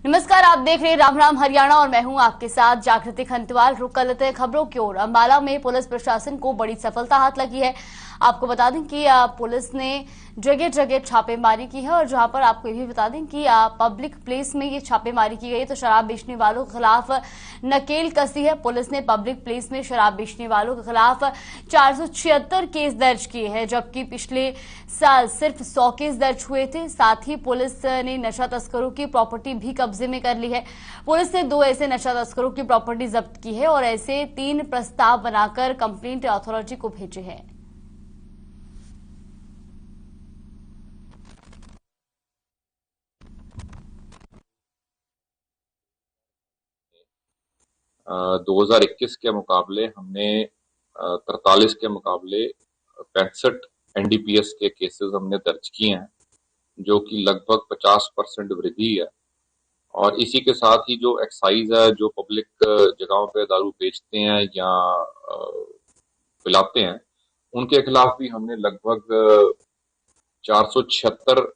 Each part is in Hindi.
नमस्कार, आप देख रहे हैं राम राम हरियाणा और मैं हूं आपके साथ जागृति खंतवाल। रुक कर लेते हैं खबरों की ओर। अंबाला में पुलिस प्रशासन को बड़ी सफलता हाथ लगी है। आपको बता दें कि पुलिस ने जगह जगह छापेमारी की है और जहां पर आपको ये भी बता दें कि पब्लिक प्लेस में ये छापेमारी की गई तो शराब बेचने वालों के खिलाफ नकेल कसी है। पुलिस ने पब्लिक प्लेस में शराब बेचने वालों के खिलाफ 476 केस दर्ज किए हैं, जबकि पिछले साल सिर्फ 100 केस दर्ज हुए थे। साथ ही पुलिस ने नशा तस्करों की प्रॉपर्टी भी कब्जे में कर ली है। पुलिस ने 2 ऐसे नशा तस्करों की प्रॉपर्टी जब्त की है और ऐसे 3 प्रस्ताव बनाकर कंप्लेंट अथॉरिटी को भेजे हैं। आ, 2021 के मुकाबले हमने 43 के मुकाबले 65 एनडीपीएस के केसेस हमने दर्ज किए हैं, जो कि लगभग 50% वृद्धि है। और इसी के साथ ही जो एक्साइज है, जो पब्लिक जगहों पे दारू बेचते हैं या पिलाते हैं, उनके खिलाफ भी हमने लगभग 476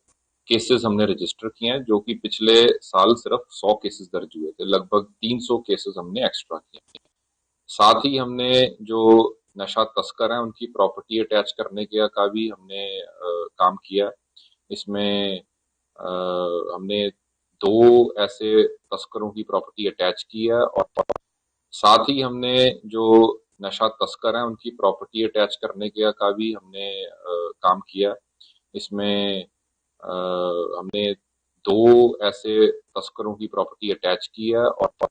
केसेस हमने रजिस्टर किए हैं, जो कि पिछले साल सिर्फ 100 केसेस दर्ज हुए थे। लगभग 300 केसेस हमने एक्स्ट्रा किए। साथ ही हमने जो नशा तस्कर हैं उनकी प्रॉपर्टी अटैच करने का भी हमने काम किया। इसमें हमने 2 ऐसे तस्करों की प्रॉपर्टी अटैच की है और साथ ही हमने जो नशा तस्कर हैं उनकी प्रॉपर्टी अटैच करने का भी हमने काम किया। इसमें हमने 2 ऐसे तस्करों की प्रॉपर्टी अटैच की है और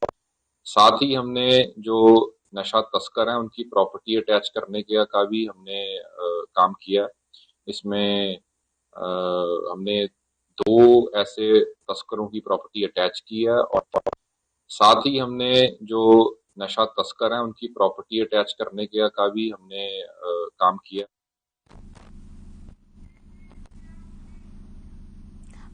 साथ ही हमने जो नशा तस्कर हैं उनकी प्रॉपर्टी अटैच करने का भी हमने काम किया। इसमें हमने 2 ऐसे तस्करों की प्रॉपर्टी अटैच की है और साथ ही हमने जो नशा तस्कर हैं उनकी प्रॉपर्टी अटैच करने का भी हमने काम किया।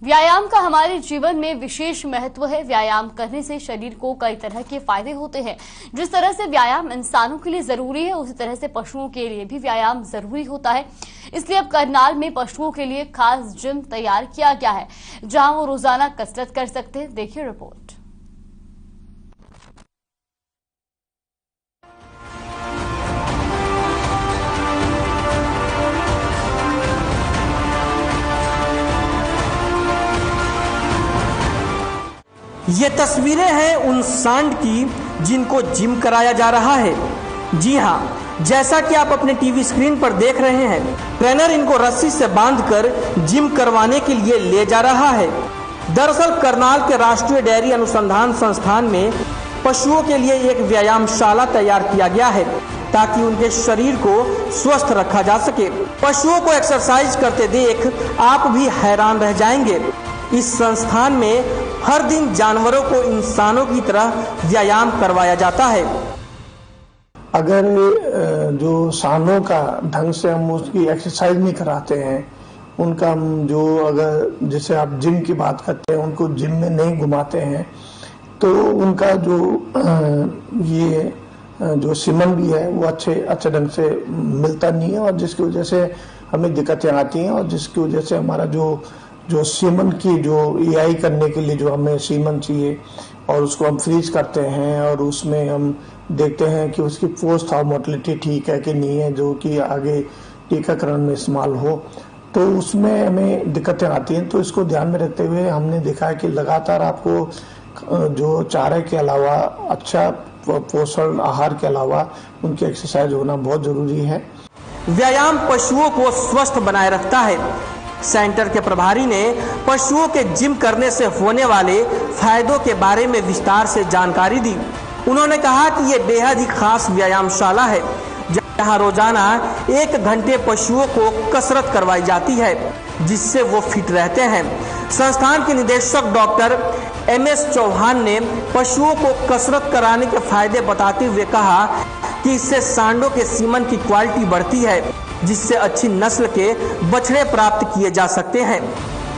व्यायाम का हमारे जीवन में विशेष महत्व है। व्यायाम करने से शरीर को कई तरह के फायदे होते हैं। जिस तरह से व्यायाम इंसानों के लिए जरूरी है, उसी तरह से पशुओं के लिए भी व्यायाम जरूरी होता है। इसलिए अब करनाल में पशुओं के लिए खास जिम तैयार किया गया है, जहां वो रोजाना कसरत कर सकते हैं। देखिए रिपोर्ट। ये तस्वीरें हैं उन सांड की जिनको जिम कराया जा रहा है। जी हाँ, जैसा कि आप अपने टीवी स्क्रीन पर देख रहे हैं, ट्रेनर इनको रस्सी से बांधकर जिम करवाने के लिए ले जा रहा है। दरअसल करनाल के राष्ट्रीय डेयरी अनुसंधान संस्थान में पशुओं के लिए एक व्यायामशाला तैयार किया गया है, ताकि उनके शरीर को स्वस्थ रखा जा सके। पशुओं को एक्सरसाइज करते देख आप भी हैरान रह जाएंगे। इस संस्थान में हर दिन जानवरों को इंसानों की तरह व्यायाम करवाया जाता है। अगर जो सांडों का ढंग से हम उसकी एक्सरसाइज नहीं कराते हैं, उनका जो अगर जैसे आप जिम की बात करते हैं, उनको जिम में नहीं घुमाते हैं, तो उनका जो सीमन भी है वो अच्छे ढंग से मिलता नहीं है, और जिसकी वजह से हमें दिक्कतें आती हैं, और जिसकी वजह से हमारा जो सीमन की जो एआई करने के लिए जो हमें सीमन चाहिए, और उसको हम फ्रीज करते हैं और उसमें हम देखते हैं कि उसकी पोस्ट मोर्टेलिटी ठीक है कि नहीं है, जो कि आगे टीकाकरण में इस्तेमाल हो, तो उसमें हमें दिक्कतें आती हैं। तो इसको ध्यान में रखते हुए हमने देखा है कि लगातार आपको जो चारे के अलावा अच्छा पोषण आहार के अलावा उनकी एक्सरसाइज होना बहुत जरूरी है। व्यायाम पशुओं को स्वस्थ बनाए रखता है। सेंटर के प्रभारी ने पशुओं के जिम करने से होने वाले फायदों के बारे में विस्तार से जानकारी दी। उन्होंने कहा कि ये बेहद ही खास व्यायामशाला है, जहां रोजाना 1 घंटे पशुओं को कसरत करवाई जाती है, जिससे वो फिट रहते हैं। संस्थान के निदेशक डॉक्टर MS चौहान ने पशुओं को कसरत कराने के फायदे बताते हुए कहा कि इससे सांडों के सीमन की क्वालिटी बढ़ती है, जिससे अच्छी नस्ल के बछड़े प्राप्त किए जा सकते हैं।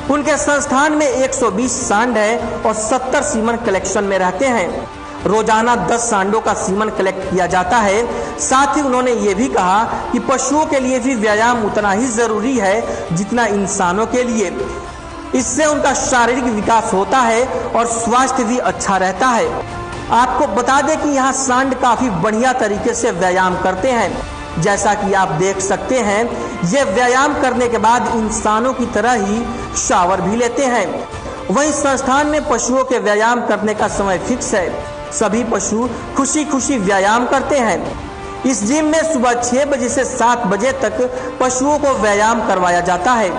उनके संस्थान में 120 सांड हैं और 70 सीमन कलेक्शन में रहते हैं। रोजाना 10 सांडों का सीमन कलेक्ट किया जाता है। साथ ही उन्होंने ये भी कहा कि पशुओं के लिए भी व्यायाम उतना ही जरूरी है जितना इंसानों के लिए। इससे उनका शारीरिक विकास होता है और स्वास्थ्य भी अच्छा रहता है। आपको बता दें कि यहाँ सांड काफी बढ़िया तरीके से व्यायाम करते हैं। जैसा कि आप देख सकते हैं, ये व्यायाम करने के बाद इंसानों की तरह ही शावर भी लेते हैं। वहीं संस्थान में पशुओं के व्यायाम करने का समय फिक्स है। सभी पशु खुशी खुशी व्यायाम करते हैं। इस जिम में सुबह 6 बजे से 7 बजे तक पशुओं को व्यायाम करवाया जाता है,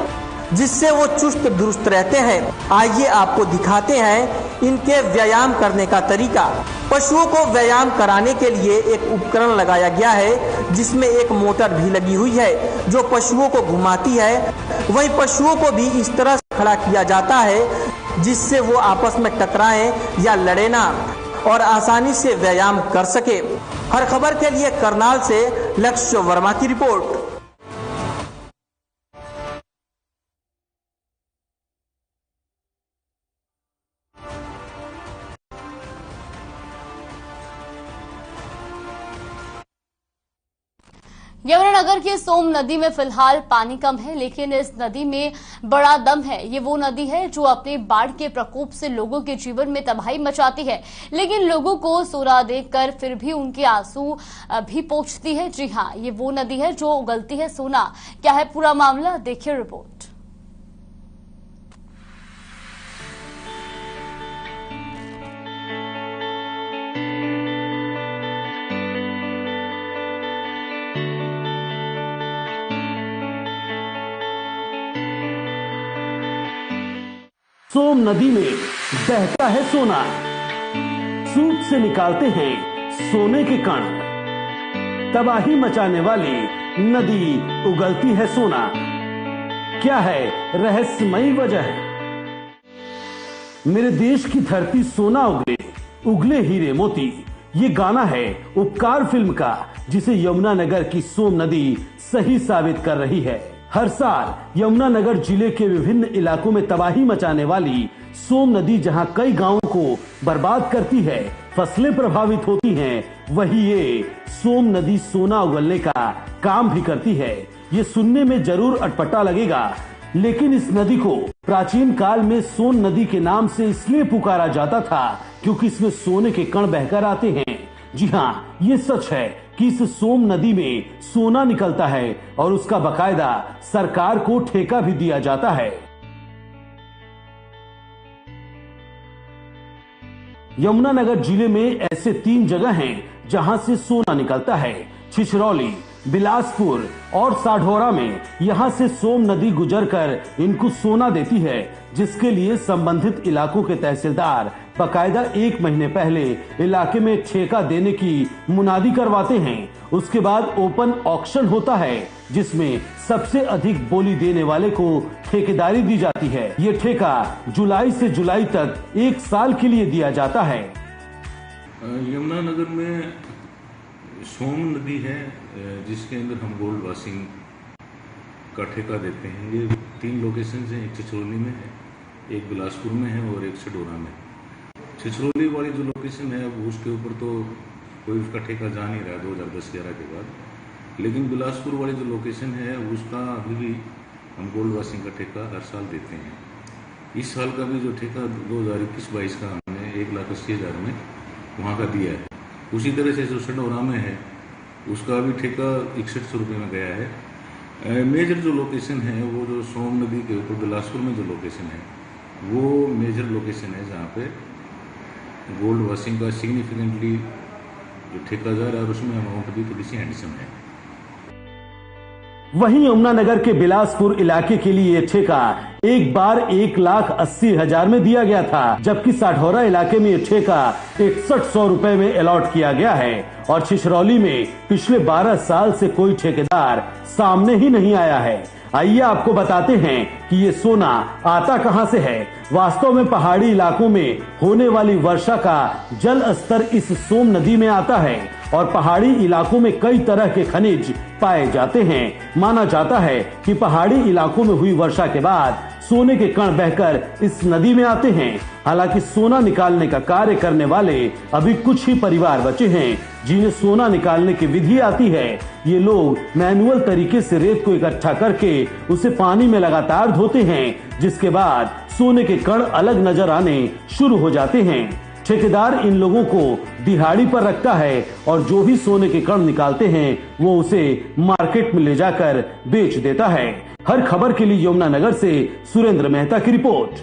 जिससे वो चुस्त दुरुस्त रहते हैं। आइए आपको दिखाते हैं इनके व्यायाम करने का तरीका। पशुओं को व्यायाम कराने के लिए एक उपकरण लगाया गया है, जिसमें एक मोटर भी लगी हुई है जो पशुओं को घुमाती है। वहीं पशुओं को भी इस तरह से खड़ा किया जाता है जिससे वो आपस में टकराएं या लड़े ना और आसानी से व्यायाम कर सके। हर खबर के लिए करनाल से लक्ष्य वर्मा की रिपोर्ट। यमुनानगर की सोम नदी में फिलहाल पानी कम है, लेकिन इस नदी में बड़ा दम है। ये वो नदी है जो अपने बाढ़ के प्रकोप से लोगों के जीवन में तबाही मचाती है, लेकिन लोगों को सोना देखकर फिर भी उनके आंसू भी पोंछती है। जी हां, ये वो नदी है जो उगलती है सोना। क्या है पूरा मामला, देखिए रिपोर्ट। सोम नदी में बहता है सोना, सूप से निकालते हैं सोने के कण। तबाही मचाने वाली नदी उगलती है सोना। क्या है रहस्यमयी वजह? मेरे देश की धरती सोना उगले, उगले हीरे मोती, ये गाना है उपकार फिल्म का, जिसे यमुनानगर की सोम नदी सही साबित कर रही है। हर साल यमुनानगर जिले के विभिन्न इलाकों में तबाही मचाने वाली सोम नदी जहां कई गांवों को बर्बाद करती है, फसलें प्रभावित होती हैं, वही ये सोम नदी सोना उगलने का काम भी करती है। ये सुनने में जरूर अटपटा लगेगा, लेकिन इस नदी को प्राचीन काल में सोन नदी के नाम से इसलिए पुकारा जाता था क्योंकि इसमें सोने के कण बहकर आते हैं। जी हाँ, ये सच है कि इस सोम नदी में सोना निकलता है और उसका बकायदा सरकार को ठेका भी दिया जाता है। यमुनानगर जिले में ऐसे 3 जगह हैं जहां से सोना निकलता है। छिछरौली, बिलासपुर और साढौरा में यहां से सोम नदी गुजरकर इनको सोना देती है, जिसके लिए संबंधित इलाकों के तहसीलदार बकायदा 1 महीने पहले इलाके में ठेका देने की मुनादी करवाते हैं। उसके बाद ओपन ऑक्शन होता है, जिसमें सबसे अधिक बोली देने वाले को ठेकेदारी दी जाती है। ये ठेका जुलाई से जुलाई तक 1 साल के लिए दिया जाता है। यमुनानगर में सोम नदी है, जिसके अंदर हम गोल्ड वॉशिंग का ठेका देते हैं। ये 3 लोकेशन हैं, एक छिछरौली में है, एक बिलासपुर में है और एक सडोरा में। छिछरौली वाली जो लोकेशन है उसके ऊपर तो कोई उसका ठेका जा नहीं रहा 2010-11 के बाद, लेकिन बिलासपुर वाली जो लोकेशन है उसका अभी भी हम गोल्ड वॉशिंग का ठेका हर साल देते हैं। इस साल का भी जो ठेका 2021-22 का हमने 1,80,000 में वहाँ का दिया है। उसी तरह से जो सडोरा में है उसका भी ठेका 6100 रुपये में गया है। मेजर जो लोकेशन है वो जो सोम नदी के ऊपर बिलासपुर में जो लोकेशन है वो मेजर लोकेशन है जहाँ पे गोल्ड वॉशिंग का सिग्निफिकेंटली जो ठेका जा रहा है और उसमें अमाउंट भी थोड़ी सी हैंडसम है। वहीं यमुनानगर के बिलासपुर इलाके के लिए ठेका एक बार 1,80,000 में दिया गया था, जबकि साढौरा इलाके में यह ठेका 6100 रुपए में अलॉट किया गया है और छिछरौली में पिछले 12 साल से कोई ठेकेदार सामने ही नहीं आया है। आइए आपको बताते हैं कि ये सोना आता कहां से है। वास्तव में पहाड़ी इलाकों में होने वाली वर्षा का जल स्तर इस सोम नदी में आता है और पहाड़ी इलाकों में कई तरह के खनिज पाए जाते हैं। माना जाता है कि पहाड़ी इलाकों में हुई वर्षा के बाद सोने के कण बहकर इस नदी में आते हैं। हालांकि सोना निकालने का कार्य करने वाले अभी कुछ ही परिवार बचे हैं जिन्हें सोना निकालने की विधि आती है। ये लोग मैनुअल तरीके से रेत को इकट्ठा करके उसे पानी में लगातार धोते हैं, जिसके बाद सोने के कण अलग नजर आने शुरू हो जाते हैं। ठेकेदार इन लोगों को दिहाड़ी पर रखता है और जो भी सोने के कण निकालते हैं वो उसे मार्केट में ले जाकर बेच देता है। हर खबर के लिए यमुनानगर से सुरेंद्र मेहता की रिपोर्ट।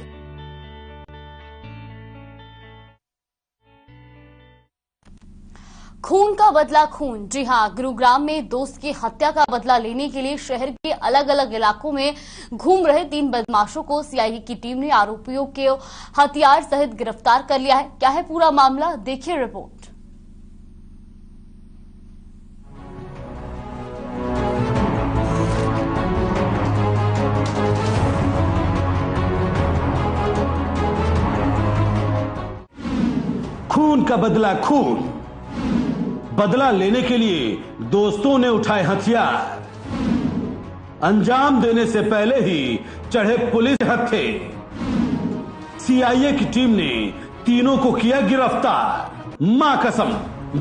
खून का बदला खून। जी हां, गुरुग्राम में दोस्त की हत्या का बदला लेने के लिए शहर के अलग अलग इलाकों में घूम रहे 3 बदमाशों को सीआईए की टीम ने आरोपियों के हथियार सहित गिरफ्तार कर लिया है। क्या है पूरा मामला, देखिए रिपोर्ट। खून का बदला खून। बदला लेने के लिए दोस्तों ने उठाए हथियार, अंजाम देने से पहले ही चढ़े पुलिस हत्थे। सीआईए की टीम ने तीनों को किया गिरफ्तार। मां कसम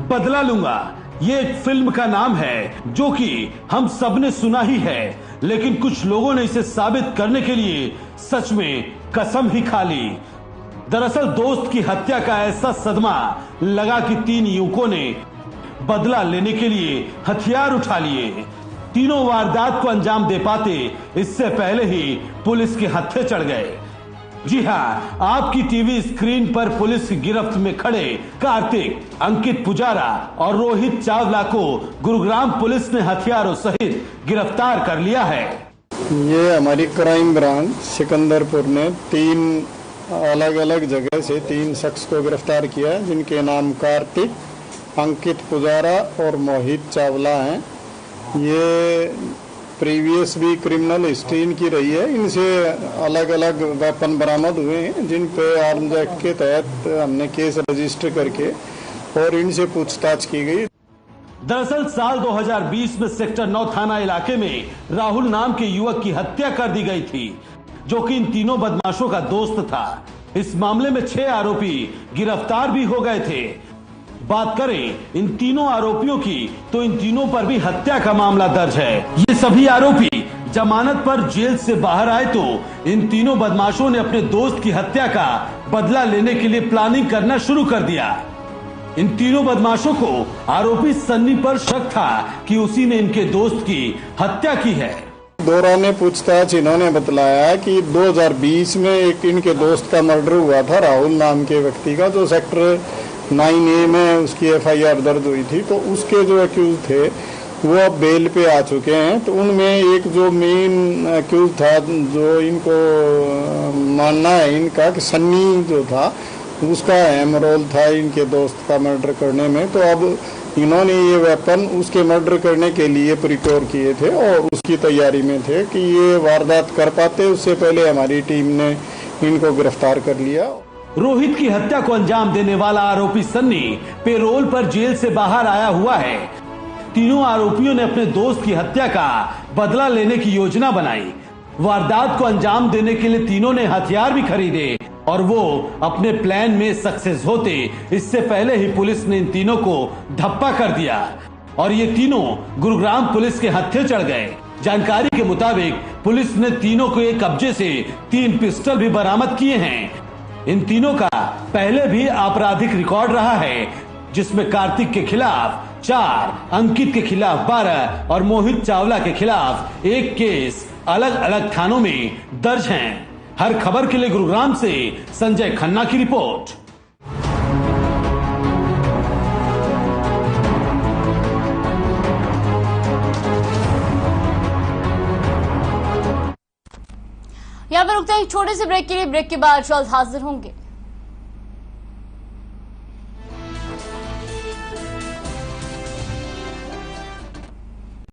बदला लूंगा, ये एक फिल्म का नाम है जो कि हम सबने सुना ही है, लेकिन कुछ लोगों ने इसे साबित करने के लिए सच में कसम ही खा ली। दरअसल दोस्त की हत्या का ऐसा सदमा लगा कि 3 युवकों ने बदला लेने के लिए हथियार उठा लिए। तीनों वारदात को अंजाम दे पाते इससे पहले ही पुलिस के हत्थे चढ़ गए। जी हां, आपकी टीवी स्क्रीन पर पुलिस की गिरफ्त में खड़े कार्तिक, अंकित पुजारा और रोहित चावला को गुरुग्राम पुलिस ने हथियारों सहित गिरफ्तार कर लिया है। ये हमारी क्राइम ब्रांच सिकंदरपुर ने 3 अलग अलग जगह से 3 शख्स को गिरफ्तार किया है, जिनके नाम कार्तिक, अंकित पुजारा और मोहित चावला हैं। ये प्रीवियस भी क्रिमिनल हिस्ट्री इनकी रही है। इनसे अलग अलग वेपन बरामद हुए हैं, जिन पे आर्म्स एक्ट के तहत हमने केस रजिस्टर करके और इनसे पूछताछ की गई। दरअसल साल 2020 में सेक्टर 9 थाना इलाके में राहुल नाम के युवक की हत्या कर दी गई थी, जो कि इन तीनों बदमाशों का दोस्त था। इस मामले में 6 आरोपी गिरफ्तार भी हो गए थे। बात करें इन तीनों आरोपियों की तो इन तीनों पर भी हत्या का मामला दर्ज है। ये सभी आरोपी जमानत पर जेल से बाहर आए तो इन तीनों बदमाशों ने अपने दोस्त की हत्या का बदला लेने के लिए प्लानिंग करना शुरू कर दिया। इन तीनों बदमाशों को आरोपी सन्नी पर शक था कि उसी ने इनके दोस्त की हत्या की है। दौरान पूछताछ इन्होंने बतलाया कि 2020 में एक इनके दोस्त का मर्डर हुआ था, राहुल नाम के व्यक्ति का, जो सेक्टर 9A में उसकी FIR दर्ज हुई थी। तो उसके जो एक्यूज थे वो अब बेल पे आ चुके हैं। तो उनमें एक जो मेन एक्यूज था, जो इनको मानना है इनका कि सन्नी जो था, उसका अहम रोल था इनके दोस्त का मर्डर करने में। तो अब इन्होंने ये वेपन उसके मर्डर करने के लिए प्रिपेयर किए थे और उसकी तैयारी में थे कि ये वारदात कर पाते, उससे पहले हमारी टीम ने इनको गिरफ्तार कर लिया। रोहित की हत्या को अंजाम देने वाला आरोपी सन्नी पेरोल पर जेल से बाहर आया हुआ है। तीनों आरोपियों ने अपने दोस्त की हत्या का बदला लेने की योजना बनाई। वारदात को अंजाम देने के लिए तीनों ने हथियार भी खरीदे और वो अपने प्लान में सक्सेस होते इससे पहले ही पुलिस ने इन तीनों को धप्पा कर दिया और ये तीनों गुरुग्राम पुलिस के हत्थे चढ़ गए। जानकारी के मुताबिक पुलिस ने तीनों को एक कब्जे से 3 पिस्टल भी बरामद किए हैं। इन तीनों का पहले भी आपराधिक रिकॉर्ड रहा है, जिसमें कार्तिक के खिलाफ 4, अंकित के खिलाफ 12 और मोहित चावला के खिलाफ 1 केस अलग अलग थानों में दर्ज हैं। हर खबर के लिए गुरुग्राम से संजय खन्ना की रिपोर्ट। यहाँ पर रुकते हैं एक छोटे से ब्रेक के लिए। ब्रेक के बाद जल्द हाजिर होंगे।